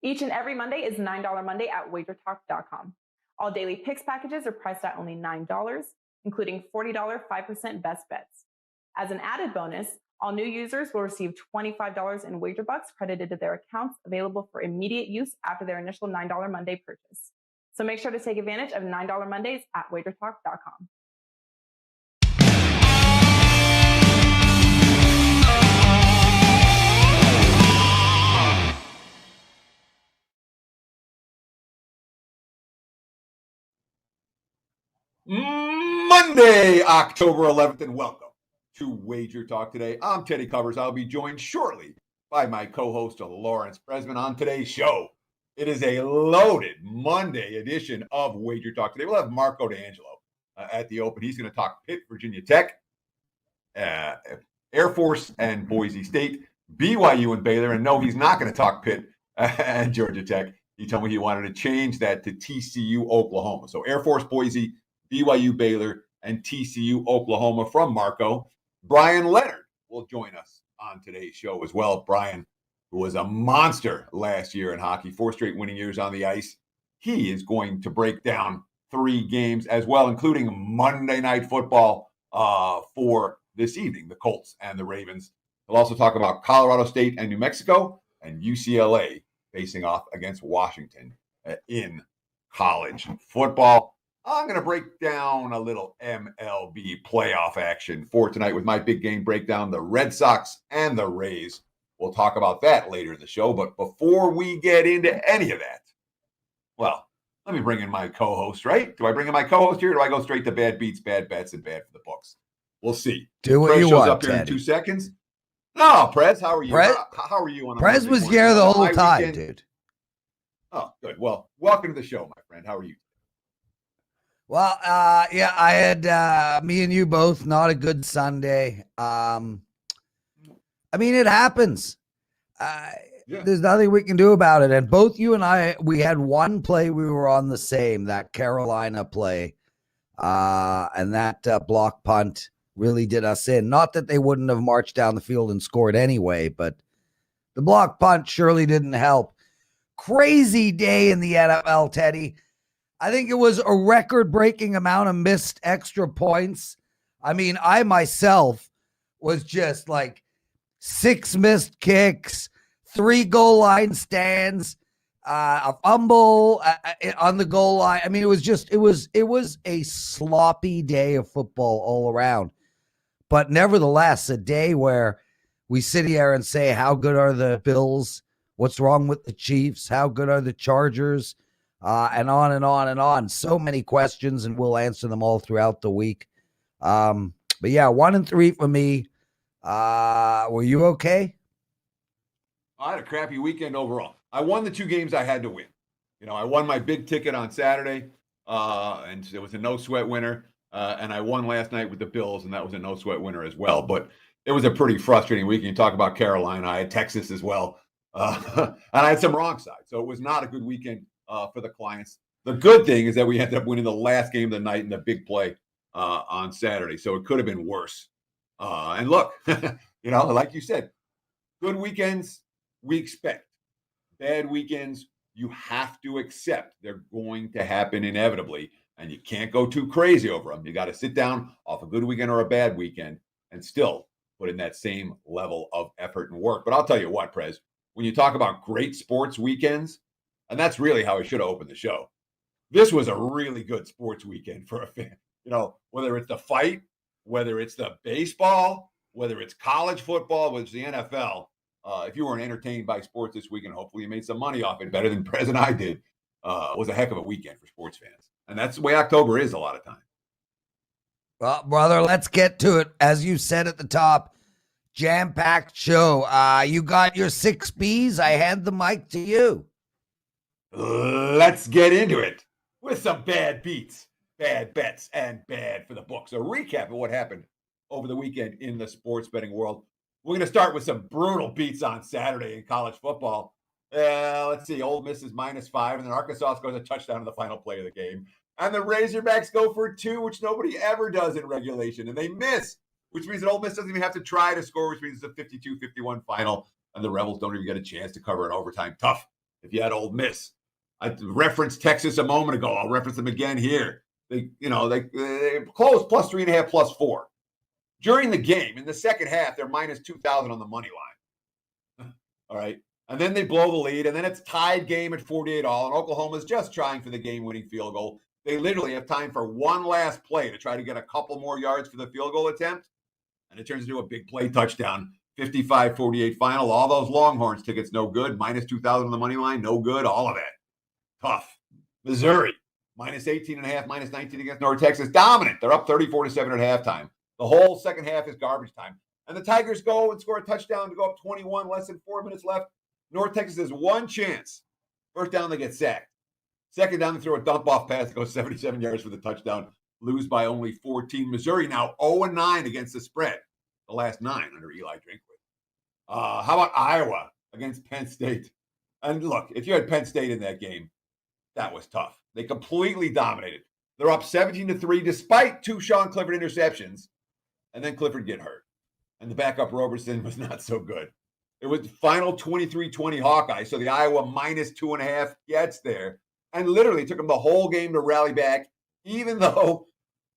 Each and every Monday is $9 Monday at WagerTalk.com. All daily picks packages are priced at only $9, including $40 5% best bets. As an added bonus, all new users will receive $25 in wager bucks credited to their accounts, available for immediate use after their initial $9 Monday purchase. So make sure to take advantage of $9 Mondays at WagerTalk.com. Monday, October 11th, and welcome to Wager Talk Today. I'm Teddy Covers. I'll be joined shortly by my co-host, Lawrence Presman. On today's show, it is a loaded Monday edition of Wager Talk Today. We'll have Marco D'Angelo at the open. He's going to talk Pitt, Virginia Tech, Air Force and Boise State, BYU and Baylor. And no, he's not going to talk Pitt and Georgia Tech. He told me he wanted to change that to TCU, Oklahoma. So Air Force, Boise, BYU, Baylor, and TCU, Oklahoma from Marco. Bryan Leonard will join us on today's show as well. Bryan, who was a monster last year in hockey, 4 straight winning years on the ice. He is going to break down 3 games as well, including Monday Night Football for this evening, the Colts and the Ravens. We'll also talk about Colorado State and New Mexico and UCLA facing off against Washington in college football. I'm going to break down a little MLB playoff action for tonight with my big game breakdown, the Red Sox and the Rays. We'll talk about that later in the show. But before we get into any of that, well, let me bring in my co-host, right? Do I bring in my co-host here, or do I go straight to bad beats, bad bets, and bad for the books? We'll see. Do what Prez you shows want, up here Teddy. in 2 seconds. No, Prez, how are you? Prez, how are you on a Prez Monday was morning? here the whole My time, weekend. dude. Oh, good. Well, welcome to the show, my friend. How are you? Well, yeah, I had me and you both not a good Sunday. I mean, it happens. There's nothing we can do about it. And both you and I, we had one play we were on the same, that Carolina play. And that block punt really did us in. Not that they wouldn't have marched down the field and scored anyway, but the block punt surely didn't help. Crazy day in the NFL, Teddy. I think it was a record-breaking amount of missed extra points. I mean, I myself was just like 6 missed kicks, 3 goal line stands, a fumble on the goal line. I mean, it was a sloppy day of football all around. But nevertheless, a day where we sit here and say, how good are the Bills? What's wrong with the Chiefs? How good are the Chargers? And on and on and on. So many questions, and we'll answer them all throughout the week. But yeah, 1-3 for me. Were you okay? I had a crappy weekend overall. I won the 2 games I had to win. You know, I won my big ticket on Saturday, and it was a no-sweat winner. And I won last night with the Bills, and that was a no-sweat winner as well. But it was a pretty frustrating weekend. You talk about Carolina. I had Texas as well. And I had some wrong side. So it was not a good weekend for the clients. The good thing is that we ended up winning the last game of the night in the big play on Saturday. So it could have been worse. And look, you know, like you said, good weekends we expect. Bad weekends you have to accept. They're going to happen inevitably. And you can't go too crazy over them. You got to sit down off a good weekend or a bad weekend and still put in that same level of effort and work. But I'll tell you what, Prez, when you talk about great sports weekends, and that's really how I should have opened the show. This was a really good sports weekend for a fan. You know, whether it's the fight, whether it's the baseball, whether it's college football, whether it's the NFL. If you weren't entertained by sports this weekend, hopefully you made some money off it better than Prez and I did. It was a heck of a weekend for sports fans. And that's the way October is a lot of times. Well, brother, let's get to it. As you said at the top, jam-packed show. You got your 6 Bs. I hand the mic to you. Let's get into it with some bad beats, bad bets, and bad for the books. A recap of what happened over the weekend in the sports betting world. We're going to start with some brutal beats on Saturday in college football. Let's see. Ole Miss is -5, and then Arkansas scores a touchdown in the final play of the game. And the Razorbacks go for 2, which nobody ever does in regulation, and they miss, which means that Ole Miss doesn't even have to try to score, which means it's a 52-51 final, and the Rebels don't even get a chance to cover an overtime. Tough if you had Ole Miss. I referenced Texas a moment ago. I'll reference them again here. They closed plus 3.5, plus 4. During the game, in the second half, they're minus 2,000 on the money line. All right. And then they blow the lead, and then it's tied game at 48-all, and Oklahoma's just trying for the game-winning field goal. They literally have time for one last play to try to get a couple more yards for the field goal attempt, and it turns into a big play touchdown. 55-48 final. All those Longhorns tickets, no good. Minus 2,000 on the money line, no good. All of that. Tough. Missouri, minus 18.5, minus 19 against North Texas. Dominant. They're up 34-7 at halftime. The whole second half is garbage time. And the Tigers go and score a touchdown to go up 21, less than 4 minutes left. North Texas has one chance. First down, they get sacked. Second down, they throw a dump-off pass that goes 77 yards for the touchdown. Lose by only 14. Missouri now 0-9 against the spread. The last 9 under Eli Drinkwitz. How about Iowa against Penn State? And look, if you had Penn State in that game, that was tough. They completely dominated. They're up 17-3 despite 2 Sean Clifford interceptions. And then Clifford get hurt. And the backup Roberson was not so good. It was final 23-20 Hawkeye. So the Iowa minus 2.5 gets there. And literally took them the whole game to rally back, even though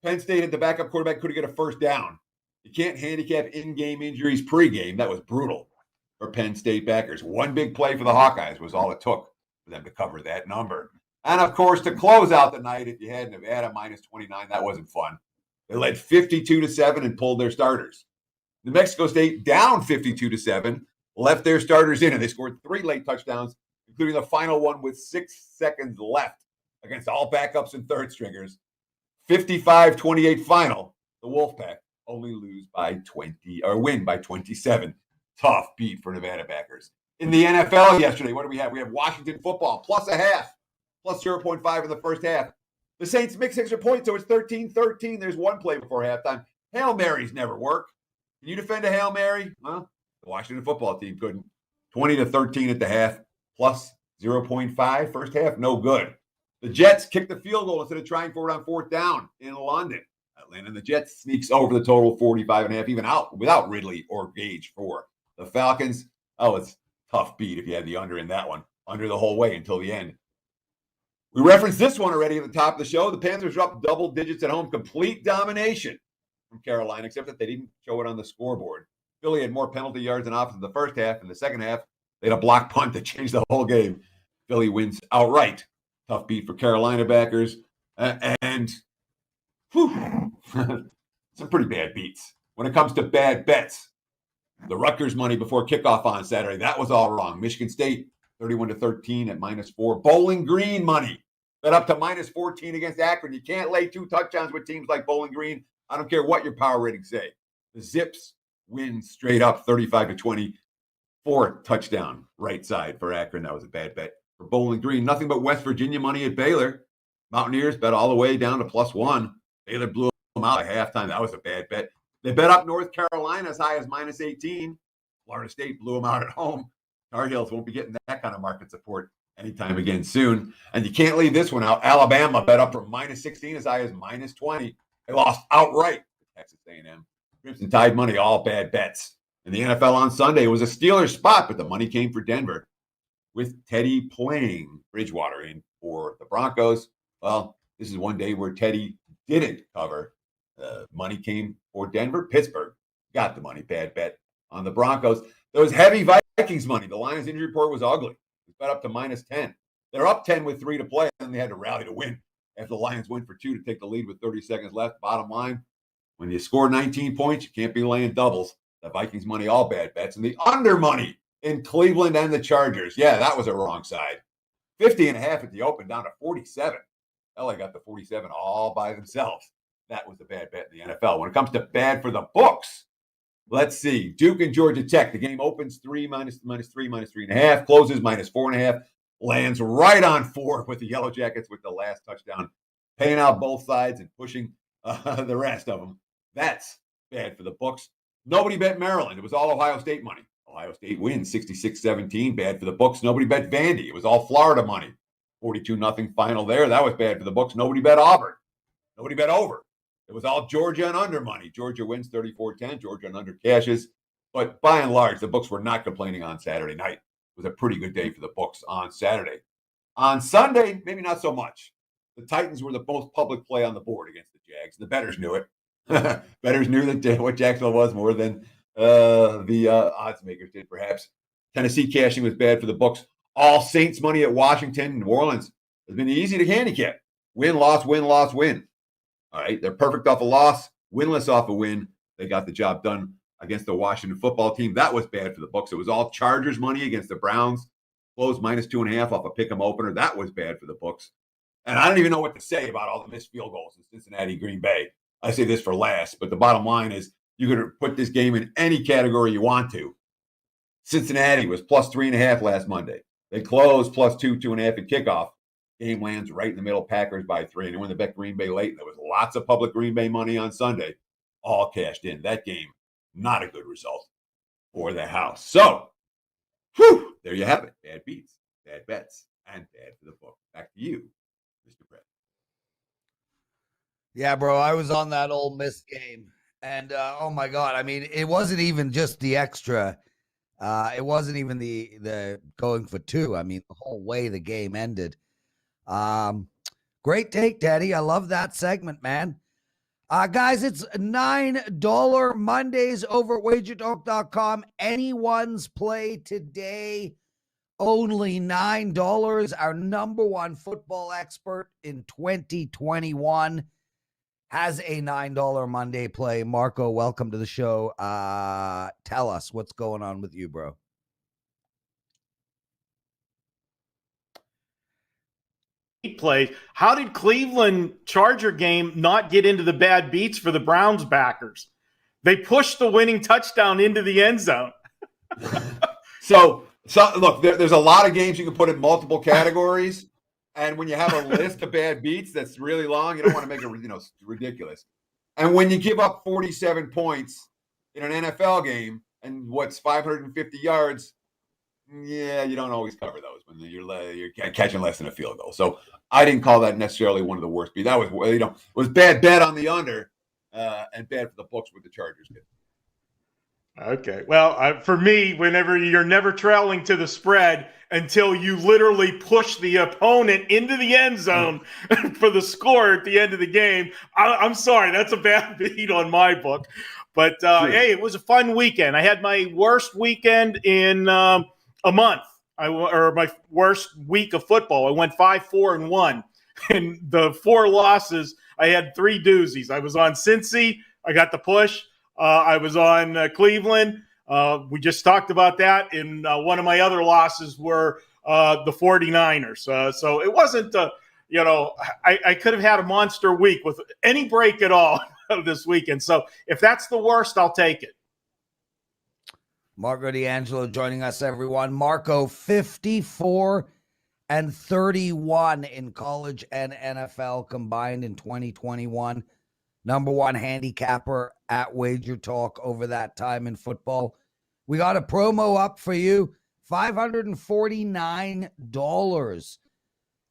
Penn State had the backup quarterback couldn't get a first down. You can't handicap in-game injuries pre-game. That was brutal for Penn State backers. One big play for the Hawkeyes was all it took for them to cover that number. And, of course, to close out the night, if you had Nevada minus 29, that wasn't fun. They led 52-7 and pulled their starters. New Mexico State down 52-7, left their starters in, and they scored 3 late touchdowns, including the final one with 6 seconds left against all backups and third stringers. 55-28 final. The Wolfpack only lose by 20 or win by 27. Tough beat for Nevada backers. In the NFL yesterday, what do we have? We have Washington football plus a half, plus 0.5 in the first half. The Saints mix extra points, so it's 13-13. There's one play before halftime. Hail Marys never work. Can you defend a Hail Mary? Well, the Washington football team couldn't. 20-13 at the half, plus 0.5. First half, no good. The Jets kicked the field goal instead of trying for it on fourth down in London. Atlanta and the Jets sneaks over the total 45.5, even out without Ridley or Gage for the Falcons. Oh, it's tough beat if you had the under in that one. Under the whole way until the end. We referenced this one already at the top of the show. The Panthers are up double digits at home. Complete domination from Carolina, except that they didn't show it on the scoreboard. Philly had more penalty yards than offense in the first half. In the second half, they had a block punt that changed the whole game. Philly wins outright. Tough beat for Carolina backers. And some pretty bad beats. When it comes to bad bets, the Rutgers money before kickoff on Saturday, that was all wrong. Michigan State, 31-13 at -4. Bowling Green money, bet up to -14 against Akron. You can't lay 2 touchdowns with teams like Bowling Green. I don't care what your power ratings say. The Zips win straight up 35-20. 4 touchdown right side for Akron. That was a bad bet for Bowling Green. Nothing but West Virginia money at Baylor. Mountaineers bet all the way down to +1. Baylor blew them out at halftime. That was a bad bet. They bet up North Carolina as high as -18. Florida State blew them out at home. Tar Heels won't be getting that kind of market support anytime again soon. And you can't leave this one out. Alabama bet up from -16 as high as -20. They lost outright to Texas A&M. Crimson Tide money, all bad bets. In the NFL on Sunday, it was a Steelers spot, but the money came for Denver with Teddy playing Bridgewater in for the Broncos. Well, this is one day where Teddy didn't cover. Money came for Denver. Pittsburgh got the money. Bad bet on the Broncos. There was heavy Vikings money. The Lions injury report was ugly. It was bet up to -10. They're up 10 with 3 to play, and they had to rally to win after the Lions went for 2 to take the lead with 30 seconds left. Bottom line, when you score 19 points, you can't be laying doubles. The Vikings money, all bad bets. And the under money in Cleveland and the Chargers. Yeah, that was a wrong side. 50.5 at the open, down to 47. LA got the 47 all by themselves. That was a bad bet in the NFL. When it comes to bad for the books, let's see. Duke and Georgia Tech. The game opens 3, -3.5, closes -4.5, lands right on 4 with the Yellow Jackets with the last touchdown, paying out both sides and pushing the rest of them. That's bad for the books. Nobody bet Maryland. It was all Ohio State money. Ohio State wins 66-17. Bad for the books. Nobody bet Vandy. It was all Florida money. 42-0 final there. That was bad for the books. Nobody bet Auburn. Nobody bet over. It was all Georgia and under money. Georgia wins 34-10. Georgia and under cashes. But by and large, the books were not complaining on Saturday night. was a pretty good day for the books on Saturday. On Sunday, maybe not so much. The Titans were the most public play on the board against the Jags. The bettors knew it. Bettors knew that what Jacksonville was more than the odds makers did, perhaps. Tennessee cashing was bad for the books. All Saints money at Washington and New Orleans has been easy to handicap. Win, loss, win, loss, win. All right, they're perfect off a loss, winless off a win. They got the job done against the Washington football team. That was bad for the books. It was all Chargers money against the Browns. Closed -2.5 off a pick'em opener. That was bad for the books. And I don't even know what to say about all the missed field goals in Cincinnati, Green Bay. I say this for last, but the bottom line is you could put this game in any category you want to. Cincinnati was +3.5 last Monday. They closed +2, 2.5 at kickoff. Game lands right in the middle, Packers by 3. And they won the bet Green Bay late. And there was lots of public Green Bay money on Sunday. All cashed in. That game, not a good result for the house. So, there you have it. Bad beats, bad bets, and bad for the book. Back to you, Mr. Prez. Yeah, bro, I was on that Ole Miss game. And, oh, my God, I mean, it wasn't even just the extra. It wasn't even the going for 2. I mean, the whole way the game ended. Great take, Teddy. I love that segment, man. Guys, it's $9 Mondays over at WagerTalk.com. Anyone's play today, only $9. Our number one football expert in 2021 has a $9 Monday play. Marco, welcome to the show. Tell us what's going on with you, bro. Play. How did Cleveland Charger game not get into the bad beats for the Browns backers? They pushed the winning touchdown into the end zone. So look, there's a lot of games you can put in multiple categories, and when you have a list of bad beats that's really long, you don't want to make it ridiculous. And when you give up 47 points in an NFL game and what's 550 yards, yeah, you don't always cover those when you're catching less than a field goal. So I didn't call that necessarily one of the worst beats. That was, was bad bet on the under and bad for the books with the Chargers did. Okay. Well, for me, whenever you're never trailing to the spread until you literally push the opponent into the end zone for the score at the end of the game, I'm sorry, that's a bad beat on my book. But hey, it was a fun weekend. I had my worst weekend in a month, or my worst week of football. I went 5-4-1, and the 4 losses, I had 3 doozies. I was on Cincy, I got the push. I was on Cleveland. We just talked about that. And one of my other losses were the 49ers. So it wasn't, I could have had a monster week with any break at all this weekend. So if that's the worst, I'll take it. Marco D'Angelo joining us, everyone. Marco, 54-31 in college and NFL combined in 2021. Number one handicapper at WagerTalk over that time in football. We got a promo up for you, $549.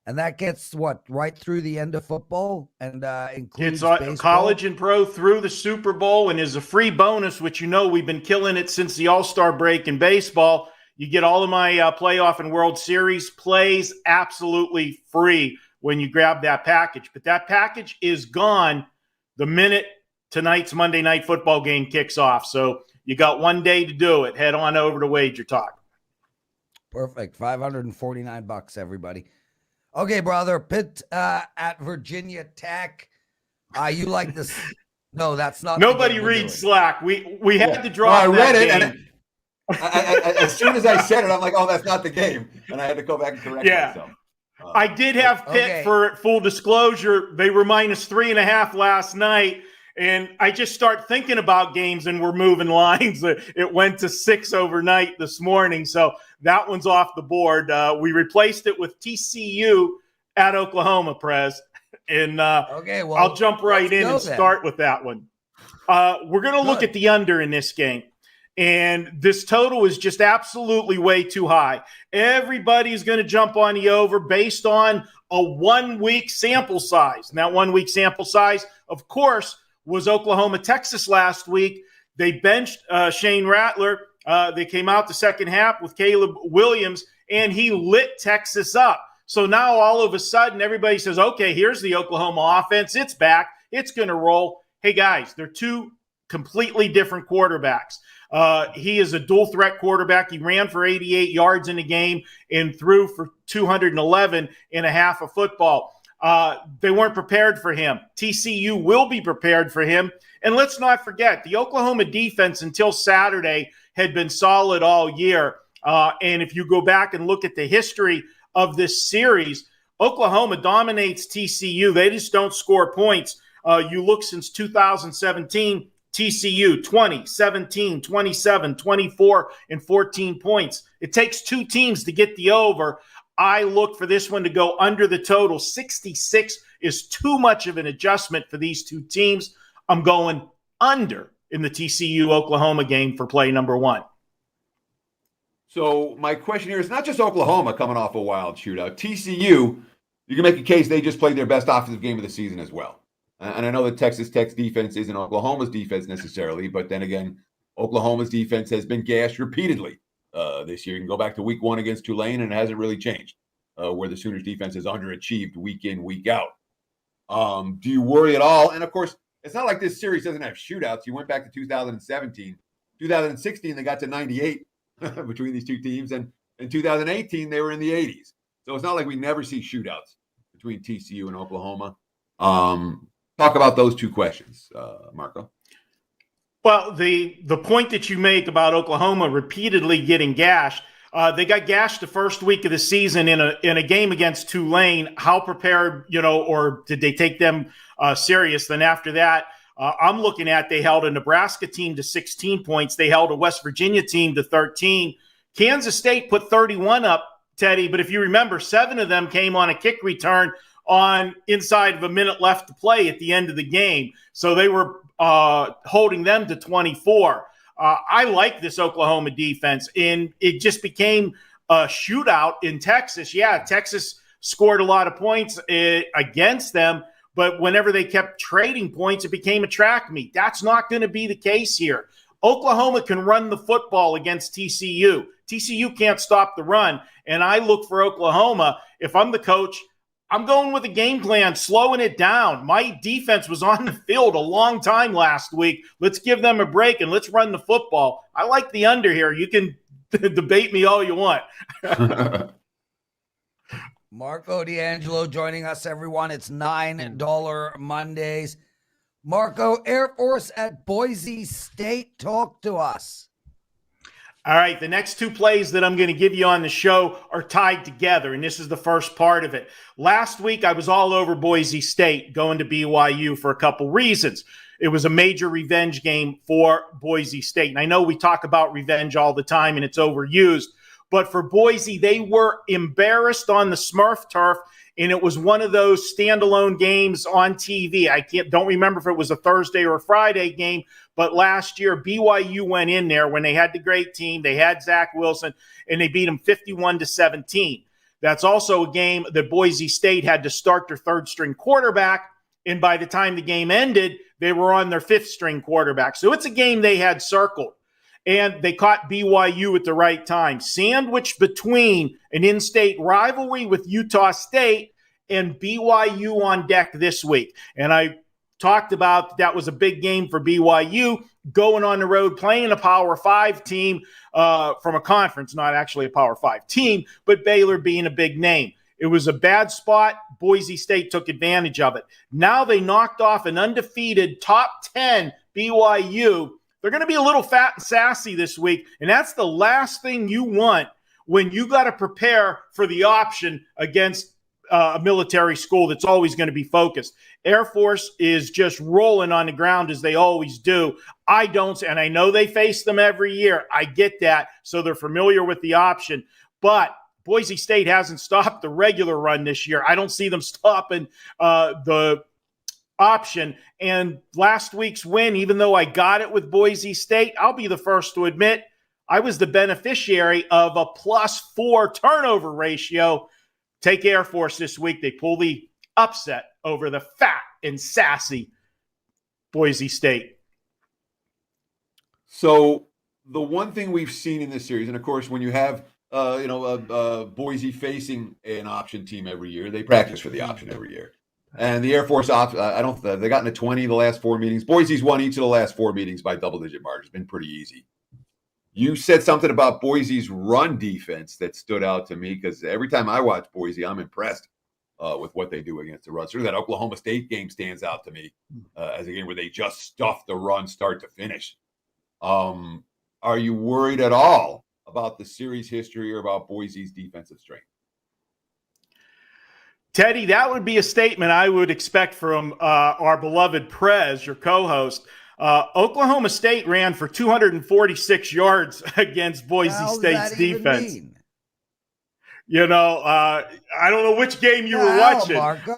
And that gets right through the end of football and includes baseball. College and pro through the Super Bowl, and is a free bonus, which we've been killing it since the All-Star break in baseball. You get all of my playoff and World Series plays absolutely free when you grab that package. But that package is gone the minute tonight's Monday Night Football game kicks off. So you got one day to do it. Head on over to WagerTalk. Perfect. $549, everybody. Okay, brother. Pitt at Virginia Tech. You like this? No, that's not. Nobody reads Slack. We had to draw. I read it, and as soon as I said it, I'm like, oh, that's not the game, and I had to go back and correct myself. I did have Pitt for full disclosure. They were -3.5 last night. And I just start thinking about games and we're moving lines. It went to 6 overnight this morning. So that one's off the board. We replaced it with TCU at Oklahoma, Prez. And I'll jump right in and start with that one. We're going to look at the under in this game. And this total is just absolutely way too high. Everybody's going to jump on the over based on a 1-week sample size. And that 1-week sample size, of course, was Oklahoma, Texas last week. They benched Shane Rattler. They came out the second half with Caleb Williams, and he lit Texas up. So now all of a sudden everybody says, okay, here's the Oklahoma offense. It's back. It's going to roll. Hey, guys, they're two completely different quarterbacks. He is a dual threat quarterback. He ran for 88 yards in a game and threw for 211 and a half of football. They weren't prepared for him. TCU will be prepared for him. And let's not forget, the Oklahoma defense until Saturday had been solid all year. And if you go back and look at the history of this series, Oklahoma dominates TCU. They just don't score points. You look since 2017, TCU 20, 17, 27, 24, and 14 points. It takes two teams to get the over. I look for this one to go under the total. 66 is too much of an adjustment for these two teams. I'm going under in the TCU-Oklahoma game for play number one. So my question here is not just Oklahoma coming off a wild shootout. TCU, you can make a case they just played their best offensive game of the season as well. And I know that Texas Tech's defense isn't Oklahoma's defense necessarily, but then again, Oklahoma's defense has been gashed repeatedly this year. You can go back to week 1 against Tulane, and it hasn't really changed, where the Sooners defense has underachieved week in, week out. Do you worry at all? And of course, it's not like this series doesn't have shootouts. You went back to 2017. 2016, they got to 98 between these two teams. And in 2018, they were in the 80s. So it's not like we never see shootouts between TCU and Oklahoma. Talk about those two questions, Marco. Well, the point that you make about Oklahoma repeatedly getting gashed, they got gashed the first week of the season in a game against Tulane. How prepared, or did they take them serious? Then after that, I'm looking at they held a Nebraska team to 16 points. They held a West Virginia team to 13. Kansas State put 31 up, Teddy, but if you remember, 7 of them came on a kick return on inside of a minute left to play at the end of the game. So they were holding them to 24. I like this Oklahoma defense, and it just became a shootout in Texas. Yeah, Texas scored a lot of points against them, but whenever they kept trading points, it became a track meet. That's not going to be the case here. Oklahoma can run the football against TCU. TCU can't stop the run, and I look for Oklahoma. If I'm the coach, I'm going with a game plan, slowing it down. My defense was on the field a long time last week. Let's give them a break and let's run the football. I like the under here. You can debate me all you want. Marco D'Angelo joining us, everyone. It's $9 Mondays. Marco, Air Force at Boise State. Talk to us. All right, the next two plays that I'm going to give you on the show are tied together, and this is the first part of it. Last week, I was all over Boise State going to BYU for a couple reasons. It was a major revenge game for Boise State, and I know we talk about revenge all the time, and it's overused, but for Boise, they were embarrassed on the Smurf turf, and it was one of those standalone games on TV. Don't remember if it was a Thursday or a Friday game, but last year, BYU went in there when they had the great team. They had Zach Wilson, and they beat them 51-17. That's also a game that Boise State had to start their third-string quarterback, and by the time the game ended, they were on their fifth-string quarterback. So it's a game they had circled, and they caught BYU at the right time. Sandwiched between an in-state rivalry with Utah State and BYU on deck this week. And I talked about that was a big game for BYU, going on the road, playing a Power 5 team from a conference, not actually a Power 5 team, but Baylor being a big name. It was a bad spot. Boise State took advantage of it. Now they knocked off an undefeated top 10 BYU. They're going to be a little fat and sassy this week, and that's the last thing you want when you got to prepare for the option against a military school that's always going to be focused. Air Force is just rolling on the ground as they always do. I don't, and I know they face them every year. I get that, so they're familiar with the option. But Boise State hasn't stopped the regular run this year. I don't see them stopping the option. And last week's win, even though I got it with Boise State, I'll be the first to admit I was the beneficiary of a +4 turnover ratio. Take Air Force this week. They pull the upset over the fat and sassy Boise State. So the one thing we've seen in this series, and of course, when you have Boise facing an option team every year, they practice for the option every year. And the Air Force they got into 20 the last 4 meetings. Boise's won each of the last 4 meetings by double-digit margins. It's been pretty easy. You said something about Boise's run defense that stood out to me, because every time I watch Boise, I'm impressed with what they do against the run. Certainly that Oklahoma State game stands out to me as a game where they just stuffed the run start to finish. Are you worried at all about the series history or about Boise's defensive strength? Teddy, that would be a statement I would expect from our beloved Prez, your co-host. Oklahoma State ran for 246 yards against Boise State's defense. I don't know which game you were watching. Marco?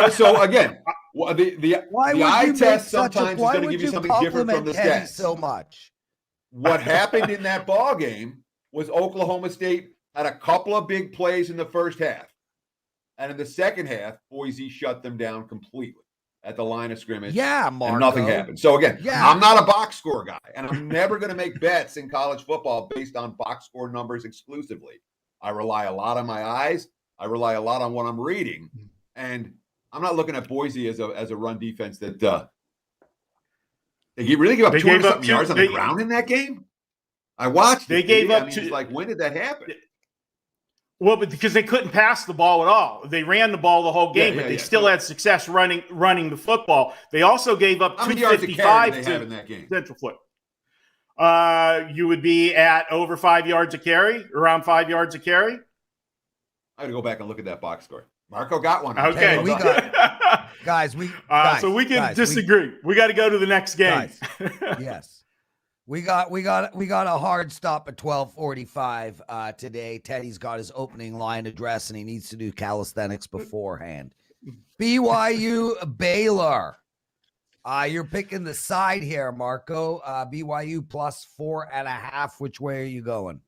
So again, the eye test sometimes is going to give you something different from the stats. So much. What happened in that ball game was Oklahoma State had a couple of big plays in the first half. And in the second half, Boise shut them down completely at the line of scrimmage. Yeah, Marco. And nothing happened. So again, I'm not a box score guy, and I'm never going to make bets in college football based on box score numbers exclusively. I rely a lot on my eyes. I rely a lot on what I'm reading. And I'm not looking at Boise as a run defense that they really gave up 200-something yards on the ground in that game. I watched. They gave up when did that happen? Well, but because they couldn't pass the ball at all. They ran the ball the whole game, but they still had success running the football. They also gave up 255 to have in that game? Central Florida. You would be at over 5 yards a carry, around 5 yards a carry. I got to go back and look at that box score. Marco got one. Okay, we got guys. So we can disagree. We got to go to the next game. Yes. We got a hard stop at 12:45 today. Teddy's got his opening line address, and he needs to do calisthenics beforehand. BYU Baylor. You're picking the side here, Marco. BYU plus 4.5. Which way are you going?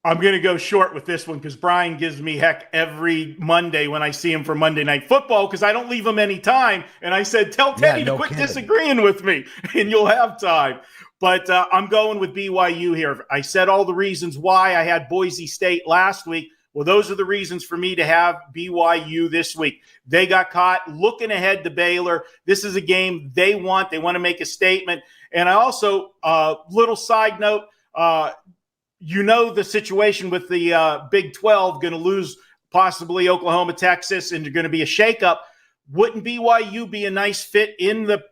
I'm going to go short with this one because Bryan gives me heck every Monday when I see him for Monday Night Football because I don't leave him any time. And I said, tell Teddy to quit disagreeing with me, and you'll have time. But I'm going with BYU here. I said all the reasons why I had Boise State last week. Well, those are the reasons for me to have BYU this week. They got caught looking ahead to Baylor. This is a game they want. They want to make a statement. And I also, little side note, the situation with the Big 12 going to lose possibly Oklahoma, Texas, and you're going to be a shakeup. Wouldn't BYU be a nice fit in the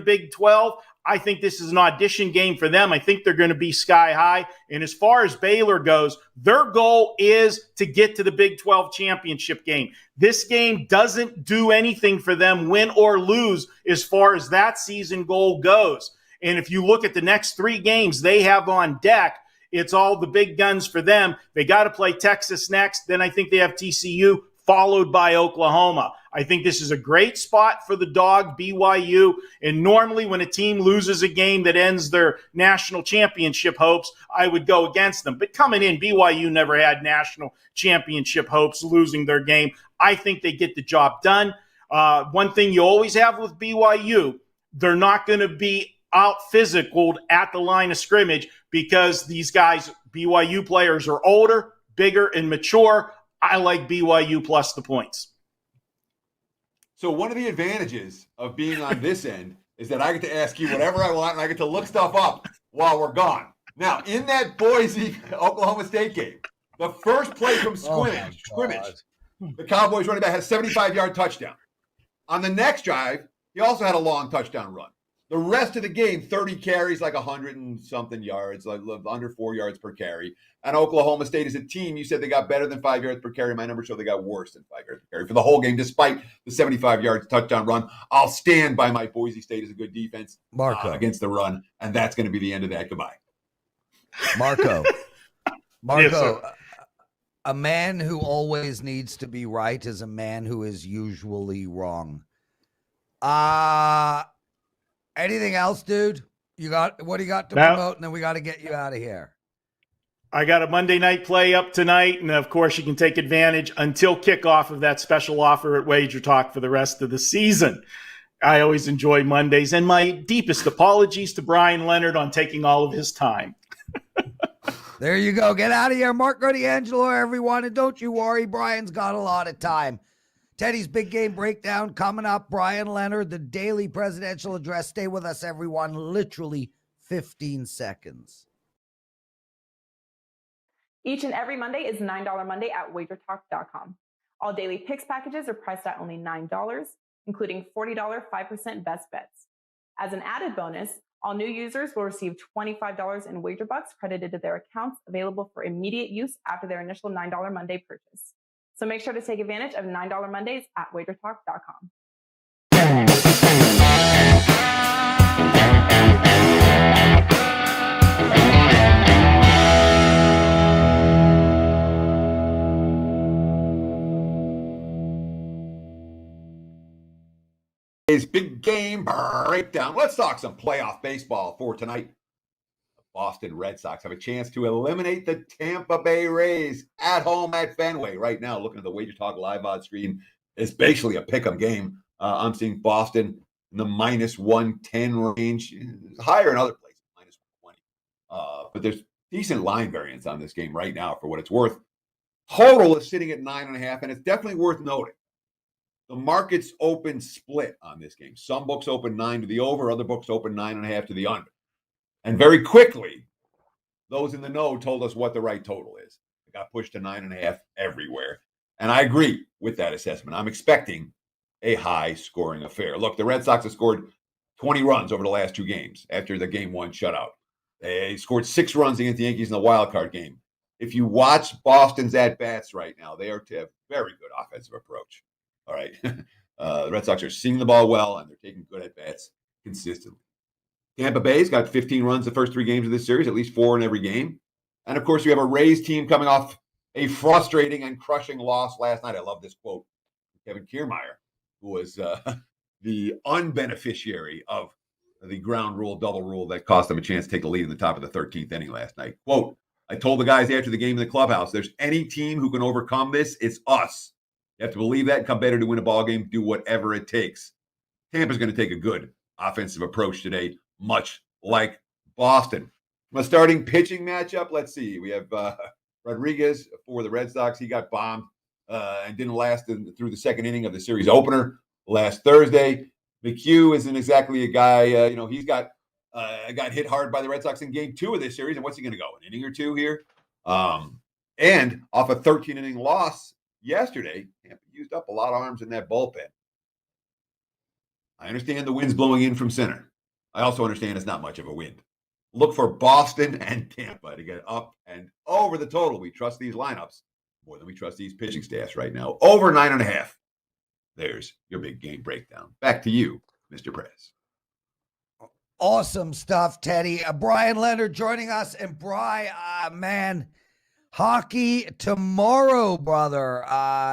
Big 12? I think this is an audition game for them. I think they're going to be sky high. And as far as Baylor goes, their goal is to get to the Big 12 championship game. This game doesn't do anything for them, win or lose, as far as that season goal goes. And if you look at the next 3 games they have on deck, it's all the big guns for them. They got to play Texas next. Then I think they have TCU, followed by Oklahoma. I think this is a great spot for the dog, BYU. And normally when a team loses a game that ends their national championship hopes, I would go against them. But coming in, BYU never had national championship hopes losing their game. I think they get the job done. One thing you always have with BYU, they're not going to be out physicaled at the line of scrimmage because these guys, BYU players, are older, bigger, and mature. I like BYU plus the points. So one of the advantages of being on this end is that I get to ask you whatever I want, and I get to look stuff up while we're gone. Now, in that Boise Oklahoma State game, the first play from scrimmage, the Cowboys running back had a 75-yard touchdown. On the next drive, he also had a long touchdown run. The rest of the game, 30 carries, like 100 and something yards, like under 4 yards per carry. And Oklahoma State as a team, you said they got better than 5 yards per carry. My numbers show they got worse than 5 yards per carry for the whole game, despite the 75 yards touchdown run. I'll stand by my Boise State as a good defense against the run, and that's going to be the end of that. Goodbye. Marco, Yes, a man who always needs to be right is a man who is usually wrong. Anything else, dude? What do you got to promote? And then we got to get you out of here. I got a Monday night play up tonight. And of course, you can take advantage until kickoff of that special offer at WagerTalk for the rest of the season. I always enjoy Mondays, and my deepest apologies to Bryan Leonard on taking all of his time. There you go. Get out of here. Marco D'Angelo, everyone. And don't you worry, Brian's got a lot of time. Teddy's big game breakdown coming up. Bryan Leonard, the daily presidential address. Stay with us, everyone. Literally 15 seconds. Each and every Monday is $9 Monday at WagerTalk.com. All daily picks packages are priced at only $9, including $40 5% best bets. As an added bonus, all new users will receive $25 in wager bucks credited to their accounts, available for immediate use after their initial $9 Monday purchase. So make sure to take advantage of $9 Mondays at WagerTalk.com. Big game breakdown. Let's talk some playoff baseball for tonight. The Boston Red Sox have a chance to eliminate the Tampa Bay Rays at home at Fenway. Right now, looking at the WagerTalk live odds screen, it's basically a pick'em game. I'm seeing Boston in the minus 110 range, higher in other places, minus 120. But there's decent line variance on this game right now for what it's worth. Total is sitting at 9.5, and it's definitely worth noting. The market's open split on this game. Some books open 9 to the over, other books open 9.5 to the under. And very quickly, those in the know told us what the right total is. It got pushed to 9.5 everywhere. And I agree with that assessment. I'm expecting a high-scoring affair. Look, the Red Sox have scored 20 runs over the last 2 games after the Game 1 shutout. They scored 6 runs against the Yankees in the wild card game. If you watch Boston's at-bats right now, they are to have very good offensive approach. All right. The Red Sox are seeing the ball well, and they're taking good at-bats consistently. Tampa Bay's got 15 runs the first 3 games of this series, at least 4 in every game. And, of course, you have a Rays team coming off a frustrating and crushing loss last night. I love this quote from Kevin Kiermaier, who was the unbeneficiary of the ground rule, double rule that cost them a chance to take the lead in the top of the 13th inning last night. Quote, I told the guys after the game in the clubhouse, there's any team who can overcome this, it's us. You have to believe that, come better to win a ball game, do whatever it takes. Tampa's going to take a good offensive approach today, much like Boston. From a starting pitching matchup, let's see. We have Rodriguez for the Red Sox. He got bombed and didn't last through the second inning of the series opener last Thursday. McHugh isn't exactly a guy, he's got hit hard by the Red Sox in game 2 of this series. And what's he going to go, an inning or 2 here? And off a 13-inning loss yesterday, Tampa used up a lot of arms in that bullpen. I understand the wind's blowing in from center. I also understand it's not much of a wind. Look for Boston and Tampa to get up and over the total. We trust these lineups more than we trust these pitching staffs right now. Over 9.5. There's your big game breakdown. Back to you, Mr. Prez. Awesome stuff, Teddy. Bryan Leonard joining us. And Bryan, man, hockey tomorrow, brother.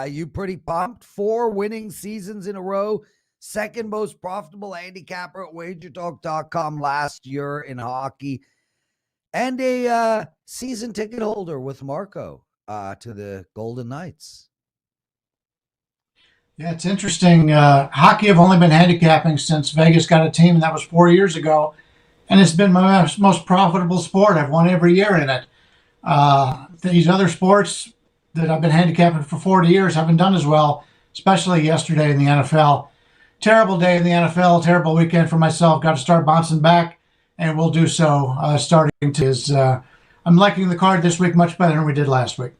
You pretty pumped? 4 winning seasons in a row. Second most profitable handicapper at WagerTalk.com last year in hockey. And a season ticket holder with Marco to the Golden Knights. Yeah, it's interesting. Hockey, I've only been handicapping since Vegas got a team, and that was 4 years ago. And it's been my most profitable sport. I've won every year in it. These other sports that I've been handicapping for 40 years haven't done as well, especially yesterday in the NFL. Terrible day in the NFL, terrible weekend for myself. Got to start bouncing back, and we'll do so starting to. I'm liking the card this week much better than we did last week.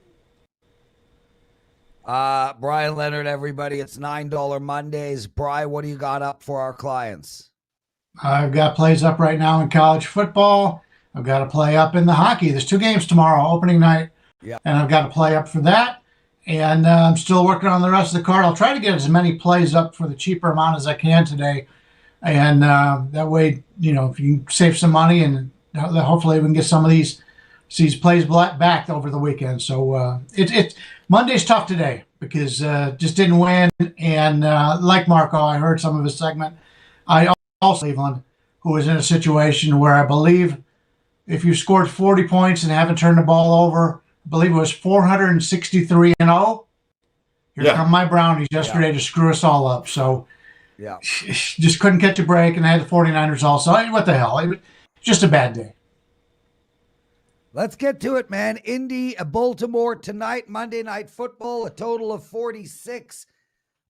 Bryan Leonard, everybody, it's $9 Mondays. Bryan, what do you got up for our clients? I've got plays up right now in college football. I've got a play up in the hockey. There's 2 games tomorrow, opening night, and I've got a play up for that. And I'm still working on the rest of the card. I'll try to get as many plays up for the cheaper amount as I can today. And that way, if you can save some money, and hopefully we can get some of these plays back over the weekend. So Monday's tough today because just didn't win. And like Marco, I heard some of his segment. I also Cleveland, who was in a situation where I believe if you scored 40 points and haven't turned the ball over, I believe it was 463-0. Here come my Brownies yesterday to screw us all up. So Yeah. Just couldn't catch a break, and they had the 49ers also. What the hell? It was just a bad day. Let's get to it, man. Indy, Baltimore tonight, Monday Night Football, a total of 46.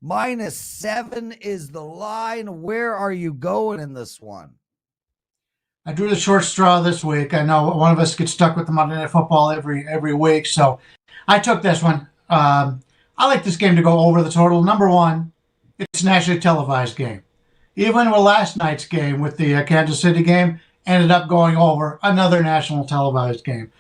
-7 is the line. Where are you going in this one? I drew the short straw this week. I know one of us gets stuck with the Monday Night Football every week, so I took this one. I like this game to go over the total. Number one, it's a nationally televised game. Even with last night's game with the Kansas City game, ended up going over another national televised game.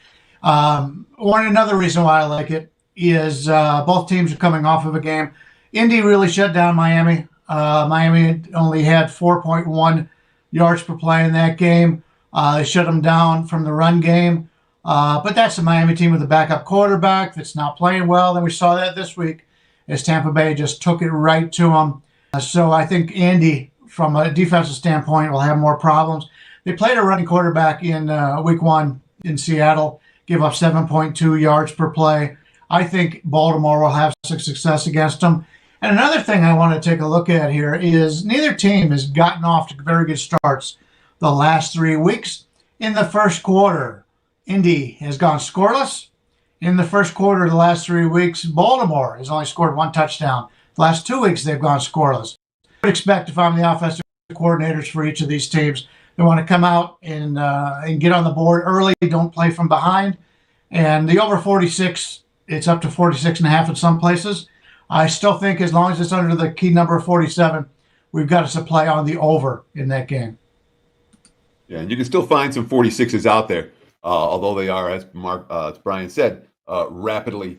Another reason why I like it is both teams are coming off of a game. Indy really shut down Miami. Miami only had 4.1 yards per play in that game. They shut them down from the run game. But that's a Miami team with a backup quarterback that's not playing well. And we saw that this week as Tampa Bay just took it right to them. So I think Indy, from a defensive standpoint, will have more problems. They played a running quarterback in week one in Seattle, gave up 7.2 yards per play. I think Baltimore will have some success against them. And another thing I want to take a look at here is neither team has gotten off to very good starts the last 3 weeks. In the first quarter, Indy has gone scoreless. In the first quarter of the last 3 weeks, Baltimore has only scored 1 touchdown. The last 2 weeks, they've gone scoreless. I would expect, if I'm the offensive coordinators for each of these teams, they want to come out and get on the board early, don't play from behind. And the over 46, it's up to 46.5 in some places. I still think as long as it's under the key number of 47, we've got us to play on the over in that game. Yeah, and you can still find some 46s out there, although they are, as Bryan said, rapidly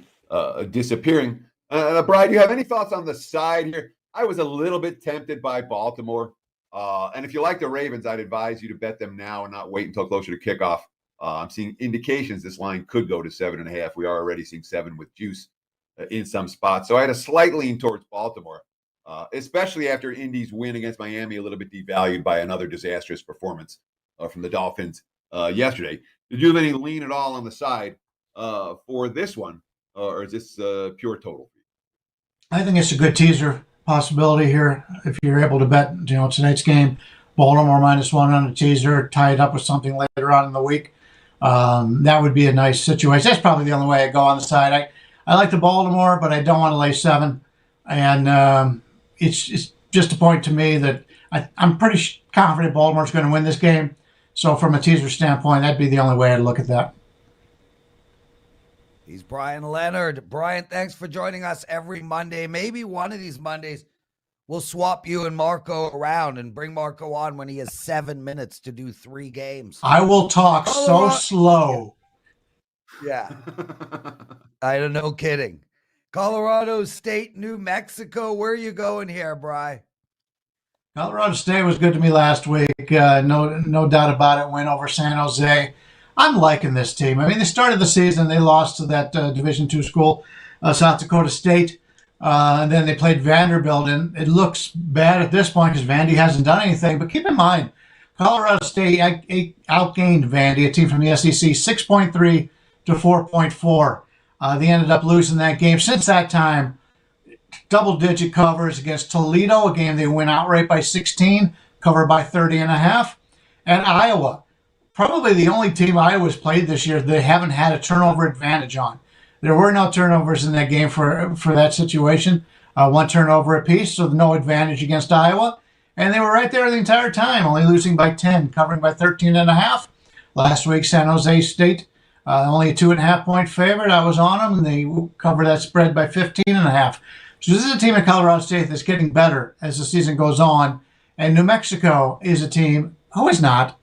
disappearing. Bryan, do you have any thoughts on the side here? I was a little bit tempted by Baltimore. And if you like the Ravens, I'd advise you to bet them now and not wait until closer to kickoff. I'm seeing indications this line could go to 7.5. We are already seeing 7 with juice in some spots. So I had a slight lean towards Baltimore, especially after Indy's win against Miami, a little bit devalued by another disastrous performance from the Dolphins yesterday. Did you have any lean at all on the side for this one, or is this pure total? I think it's a good teaser possibility here if you're able to bet, tonight's game, Baltimore -1 on a teaser, tie it up with something later on in the week. That would be a nice situation. That's probably the only way I go on the side. I like the Baltimore, but I don't want to lay 7. And it's just a point to me that I'm pretty confident Baltimore's going to win this game. So from a teaser standpoint, that'd be the only way I'd look at that. He's Bryan Leonard. Bryan, thanks for joining us every Monday. Maybe one of these Mondays we'll swap you and Marco around and bring Marco on when he has 7 minutes to do 3 games. I will talk so slow. Yeah. I don't know, kidding. Colorado State, New Mexico. Where are you going here, Bri? Colorado State was good to me last week. No doubt about it. Win over San Jose. I'm liking this team. I mean, they started the season, they lost to that Division II school, South Dakota State. And then they played Vanderbilt, and it looks bad at this point because Vandy hasn't done anything. But keep in mind, Colorado State outgained Vandy, a team from the SEC, 6.3 to 4.4. They ended up losing that game. Since that time, double-digit covers against Toledo, a game they win outright by 16, covered by 30.5. And Iowa, probably the only team Iowa's played this year they haven't had a turnover advantage on. There were no turnovers in that game for that situation. 1 turnover apiece, so no advantage against Iowa. And they were right there the entire time, only losing by 10, covering by 13.5. Last week, San Jose State, only a 2.5-point favorite. I was on them, and they covered that spread by 15.5. So this is a team in Colorado State that's getting better as the season goes on. And New Mexico is a team who is not.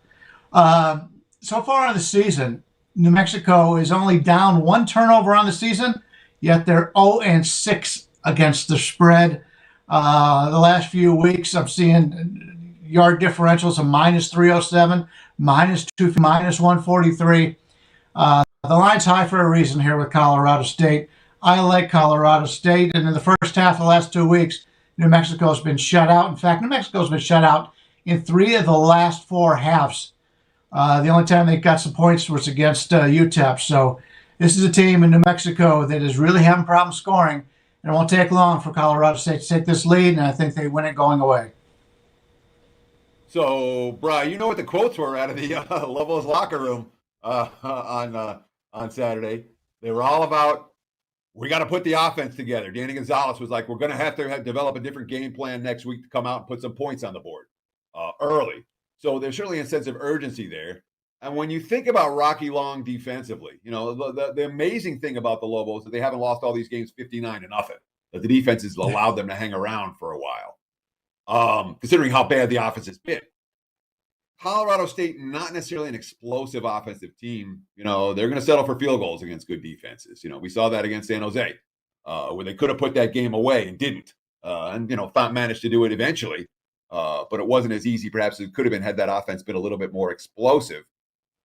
So far on the season, New Mexico is only down 1 turnover on the season, yet they're 0-6 against the spread. The last few weeks, I'm seeing yard differentials of -307, -2, -143. The line's high for a reason here with Colorado State. I like Colorado State, and in the first half of the last 2 weeks, New Mexico's been shut out. In fact, New Mexico's been shut out in 3 of the last 4 halves. The only time they got some points was against UTEP. So this is a team in New Mexico that is really having problems scoring. And it won't take long for Colorado State to take this lead, and I think they win it going away. So, Bryan, you know what the quotes were out of the Lobos locker room on Saturday. They were all about, we got to put the offense together. Danny Gonzalez was like, we're going to have develop a different game plan next week to come out and put some points on the board early. So there's certainly a sense of urgency there. And when you think about Rocky Long defensively, you know, the amazing thing about the Lobos is that they haven't lost all these games 59-0. That the defense has allowed them to hang around for a while. Considering how bad the offense has been. Colorado State, not necessarily an explosive offensive team. You know, they're going to settle for field goals against good defenses. You know, we saw that against San Jose, where they could have put that game away and didn't. And, you know, managed to do it eventually. But it wasn't as easy, perhaps, as it could have been had that offense been a little bit more explosive.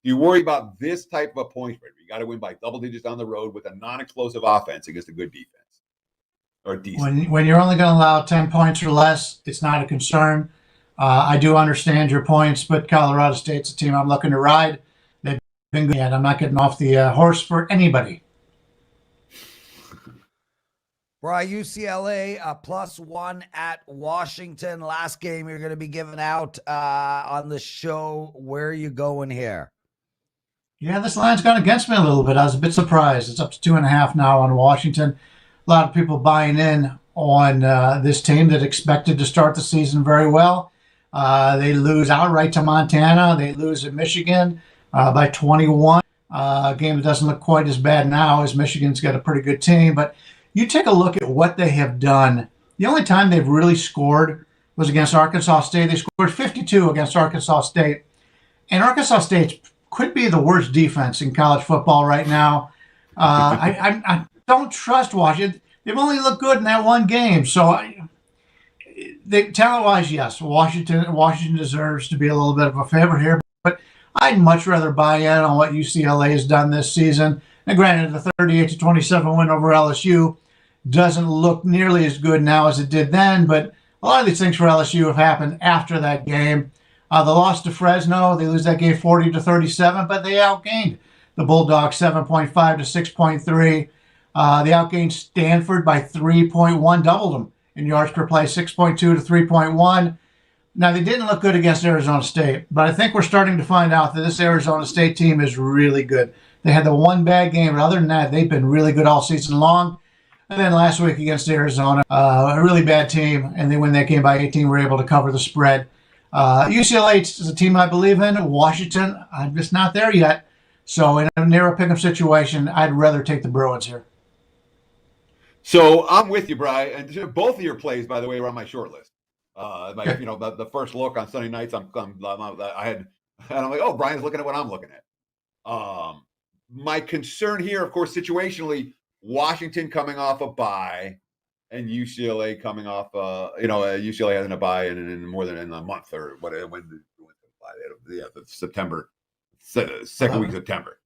Do you worry about this type of a point spread? You got to win by double digits on the road with a non-explosive offense against a good defense. Or decent. When you're only going to allow 10 points or less, it's not a concern. I do understand your points, but Colorado State's a team I'm looking to ride. They've been good, and I'm not getting off the horse for anybody. Bryan, UCLA +1 at Washington. Last game you're going to be giving out on the show. Where are you going here? Yeah, this line's gone against me a little bit. I was a bit surprised. It's up to 2.5 now on Washington. A lot of people buying in on this team that expected to start the season very well. They lose outright to Montana. They lose at Michigan by 21. A game that doesn't look quite as bad now as Michigan's got a pretty good team. But you take a look at what they have done. The only time they've really scored was against Arkansas State. They scored 52 against Arkansas State. And Arkansas State could be the worst defense in college football right now. I don't trust Washington. They've only looked good in that one game. So, talent-wise, yes, Washington deserves to be a little bit of a favorite here. But I'd much rather buy in on what UCLA has done this season. And granted, the 38-27 win over LSU doesn't look nearly as good now as it did then. But a lot of these things for LSU have happened after that game. The loss to Fresno, they lose that game 40-37, but they outgained the Bulldogs 7.5 to 6.3. They outgained Stanford by 3.1, doubled them in yards per play, 6.2 to 3.1. Now, they didn't look good against Arizona State, but I think we're starting to find out that this Arizona State team is really good. They had the one bad game, but other than that, they've been really good all season long. And then last week against Arizona, a really bad team, and they win that game by 18, were able to cover the spread. UCLA is a team I believe in. Washington, I'm just not there yet. So in a narrow pick'em situation, I'd rather take the Bruins here. So I'm with you, Bryan. And both of your plays, by the way, were on my short list. You know, the first look on Sunday nights, I'm like, oh, Bryan's looking at what I'm looking at. My concern here, of course, situationally, Washington coming off a bye, and UCLA coming off, UCLA hasn't a bye in more than a month or whatever. September, second week of September.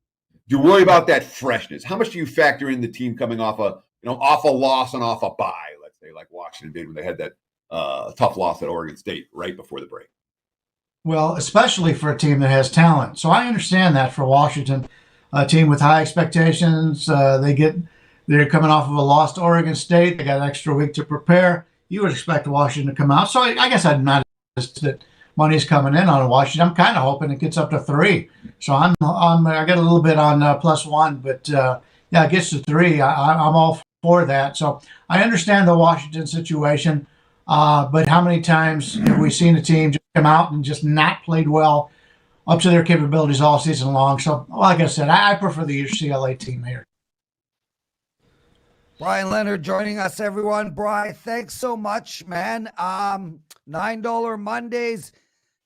Do you worry about that freshness? How much do you factor in the team coming off off a loss and off a bye, let's say, like Washington did when they had that tough loss at Oregon State right before the break? Well, especially for a team that has talent. So I understand that for Washington, a team with high expectations. They're coming off of a loss to Oregon State. They got an extra week to prepare. You would expect Washington to come out. So I guess I'm not that money's coming in on Washington. I'm kind of hoping it gets up to 3. So I got a little bit on +1, but it gets to 3. I'm all for that. So I understand the Washington situation, but how many times have we seen a team just come out and just not played well up to their capabilities all season long? So like I said, I prefer the UCLA team here. Bryan Leonard joining us, everyone. Bryan, thanks so much, man. $9 Mondays.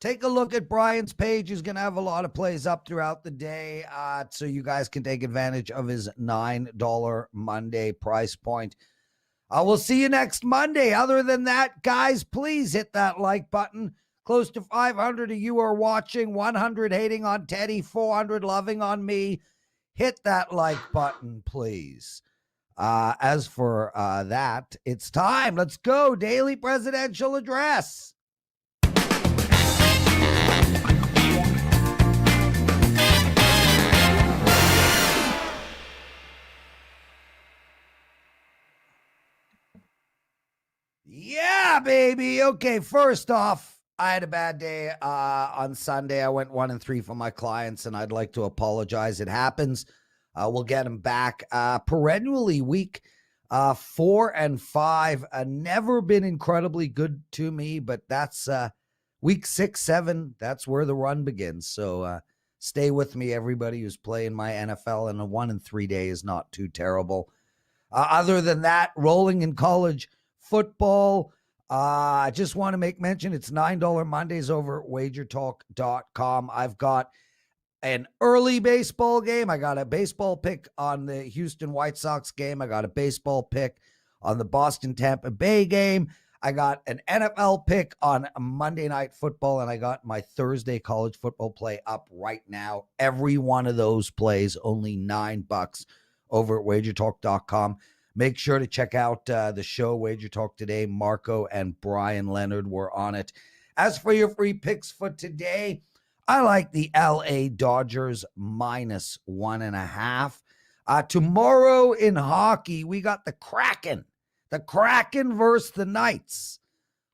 Take a look at Bryan's page. He's going to have a lot of plays up throughout the day, so you guys can take advantage of his $9 Monday price point. We'll see you next Monday. Other than that, guys, please hit that like button. Close to 500 of you are watching, 100 hating on Teddy, 400 loving on me. Hit that like button, please. As for that, it's time. Let's go. Daily presidential address. Yeah, baby. Okay, first off, I had a bad day on Sunday. I went 1-3 for my clients, and I'd like to apologize. It happens. We'll get them back. Perennially week 4 and 5. Never been incredibly good to me, but that's week 6, 7. That's where the run begins. So stay with me, everybody who's playing my NFL, and a 1-3 day is not too terrible. Other than that, rolling in college football. I just want to make mention it's $9 Mondays over at WagerTalk.com. I've got an early baseball game. I got a baseball pick on the Houston White Sox game. I got a baseball pick on the Boston Tampa Bay game. I got an NFL pick on Monday Night Football, and I got my Thursday college football play up right now. Every one of those plays, only $9 over at WagerTalk.com. Make sure to check out the show, Wager Talk Today. Marco and Bryan Leonard were on it. As for your free picks for today, I like the LA Dodgers -1.5. Tomorrow in hockey, we got the Kraken. The Kraken versus the Knights.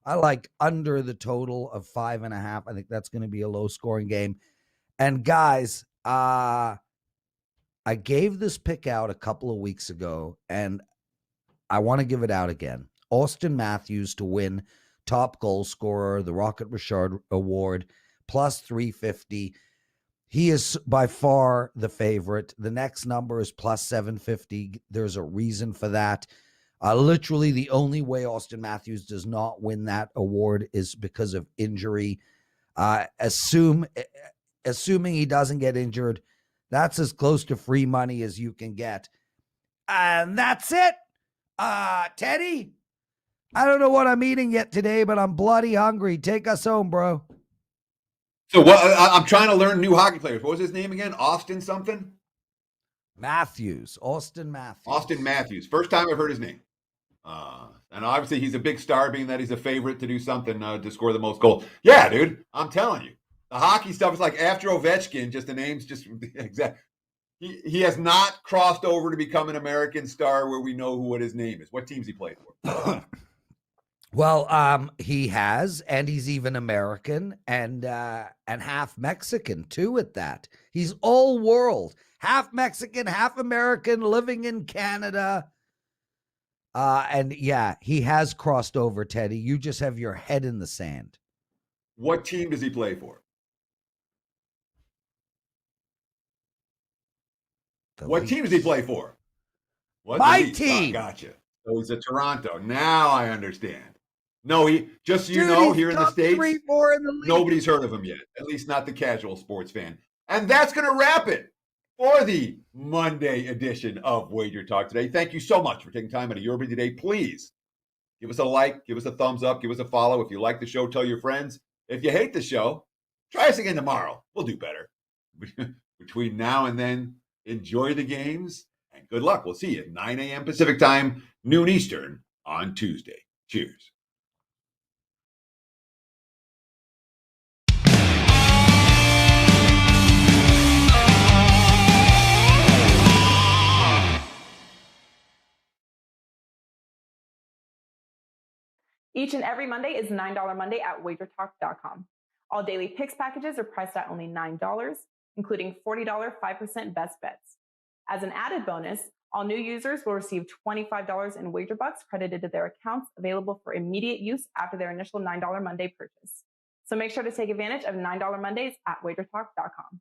I like under the total of 5.5. I think that's going to be a low-scoring game. And guys, I gave this pick out a couple of weeks ago, and I want to give it out again. Austin Matthews to win top goal scorer, the Rocket Richard Award, +350. He is by far the favorite. The next number is +750. There's a reason for that. Literally, the only way Austin Matthews does not win that award is because of injury. Assuming he doesn't get injured, that's as close to free money as you can get. And that's it. Teddy, I don't know what I'm eating yet today, but I'm bloody hungry. Take us home, bro. So what? I'm trying to learn new hockey players. What was his name again? Austin something? Matthews. Austin Matthews. Austin Matthews. First time I've heard his name. And obviously he's a big star, being that he's a favorite to do something to score the most goals. Yeah, dude, I'm telling you. The hockey stuff is like after Ovechkin, just the names just exact. He has not crossed over to become an American star where we know what his name is. What teams he played for? Well, he has, and he's even American and half Mexican too at that. He's all world. Half Mexican, half American, living in Canada. And yeah, he has crossed over, Teddy. You just have your head in the sand. What team does he play for? What team does he play for? What My team. Gotcha. So he's a Toronto. Now I understand. No, he just so you Dude, know, here in the States, 3-4 in the league. Nobody's heard of him yet. At least not the casual sports fan. And that's going to wrap it for the Monday edition of Wager Talk Today. Thank you so much for taking time out of your busy day. Please give us a like, give us a thumbs up, give us a follow. If you like the show, tell your friends. If you hate the show, try us again tomorrow. We'll do better. Between now and then, enjoy the games and good luck. We'll see you at 9 a.m. Pacific time, noon Eastern on Tuesday. Cheers. Each and every Monday is $9 Monday at WagerTalk.com. All daily picks packages are priced at only $9, including $40 5% best bets. As an added bonus, all new users will receive $25 in wager bucks credited to their accounts, available for immediate use after their initial $9 Monday purchase. So make sure to take advantage of $9 Mondays at WagerTalk.com.